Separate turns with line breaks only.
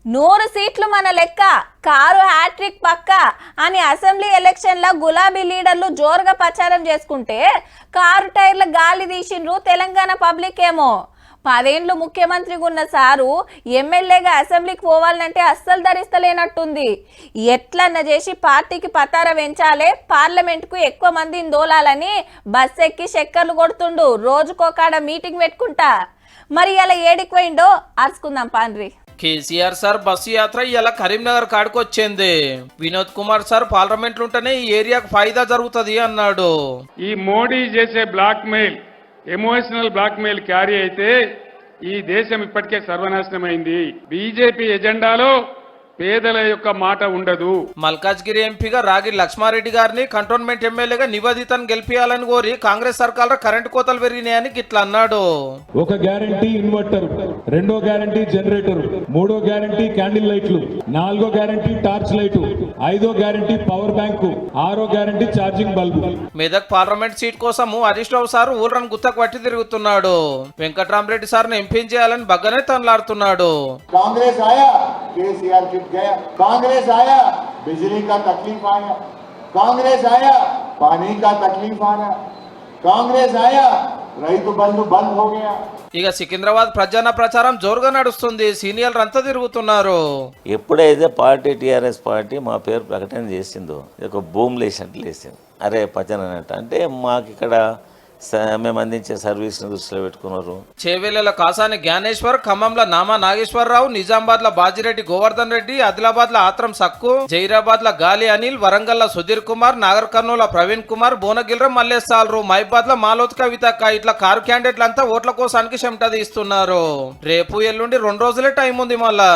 100 సీట్లు మన లెక్క, కారు హ్యాట్రిక్ పక్క అని అసెంబ్లీ ఎలక్షన్ల గులాబీ లీడర్లు జోరుగా ప్రచారం చేసుకుంటే కారు టైర్ల గాలి తీసిండ్రు తెలంగాణ పబ్లిక్ ఏమో. 10 ఏళ్ళు ముఖ్యమంత్రిగా ఉన్న సారు ఎమ్మెల్యేగా అసెంబ్లీకి పోవాలంటే అస్సలు ధరిస్తలేనట్టుంది. ఎట్లన్నా చేసి పార్టీకి పతార పెంచాలే, పార్లమెంట్కు ఎక్కువ మందిని దోలాలని బస్ ఎక్కి చక్కర్లు కొడుతుండు, రోజుకోకాడ మీటింగ్ పెట్టుకుంటా. మరి ఇలా ఏడికి పోయిండో అరుచుకుందాం పాండ్రి.
కేసీఆర్ సార్ బస్సు యాత్ర ఇలా కరీంనగర్ కాడికొచ్చింది. వినోద్ కుమార్ సార్ పార్లమెంట్ ఉంటేనే ఈ ఏరియాకు ఫాయిదా జరుగుతుంది అన్నాడు.
ఈ మోడీ చేసే blackmail, emotional blackmail carry అయితే ఈ దేశం ఇప్పటికే సర్వనాశనమైంది. బీజేపీ ఎజెండాలో పేదల యొక్క మాట ఉండదు.
మల్కాజ్గిరి ఎంపీగా రాగి లక్ష్మారెడ్డి గారిని కంటోన్మెంట్ ఎమ్మెల్యేగా నివేదితను గెలిపియాలని కోరి కాంగ్రెస్ సర్కార్ కరెంటు కోతలు పెరిగినాయని గిట్లా అన్నాడు.
ఒక గ్యారంటీ ఇన్వర్టర్, రెండో గ్యారంటీ జనరేటర్, మూడో గ్యారంటీ క్యాండిల్ లైట్లు, నాలుగో గ్యారంటీ టార్చ్ లైట్, ఐదో గ్యారంటీ పవర్ బ్యాంకు, ఆరో guarantee charging bulb.
Medak parliament seat కోసం హరీష్ రావు సార్ ఊళ్ళను గుత్తకు పట్టి తిరుగుతున్నాడు. వెంకట్రామరెడ్డి సార్ని ఎంపీ చేయాలని బగ్గనే తనలాడుతున్నాడు.
కాంగ్రెస్ ఆయా, కేసీఆర్ गया, कांग्रेस आया बिजली का तकलीफ आया, कांग्रेस आया पानी का तकलीफ आया, कांग्रेस आया రైతు బంధు బంద్ हो गया.
ఇక సికింద్రాబాద్ ప్రజాన ప్రచారం జోరుగా నడుస్తుంది. సీనియర్లు అంతా తిరుగుతున్నారు.
ఎప్పుడైతే పార్టీ టీఆర్ఎస్ పార్టీ మా పేరు ప్రకటన చేసిందో ఒక భూమి లేసినట్లు లేసింది. అరే పచ్చన అంటే మాకు ఇక్కడ మేము అందించే సర్వీస్ దృష్టిలో పెట్టుకున్నారు.
చేవెళ్ల కాసాని జ్ఞానేశ్వర్, ఖమ్మంలో నామా నాగేశ్వరరావు, నిజామాబాద్ లో బాజిరెడ్డి గోవర్ధన్ రెడ్డి, ఆదిలాబాద్ లో ఆత్రం సక్కు, జైరాబాద్ లో గాలి అనిల్, వరంగల్ లో సుధీర్ కుమార్, నాగర్ కర్నూలు ప్రవీణ్ కుమార్, భువనగిరిలో మల్లేసాలరు, మహిబాద్ లో మాలోత్ కవితక్క ఇట్లా కారు క్యాండిడేట్లంతా ఓట్ల కోసానికి చెమట తీస్తున్నారు. రేపు ఎల్లుండి 2 రోజులే టైం ఉంది మళ్ళా.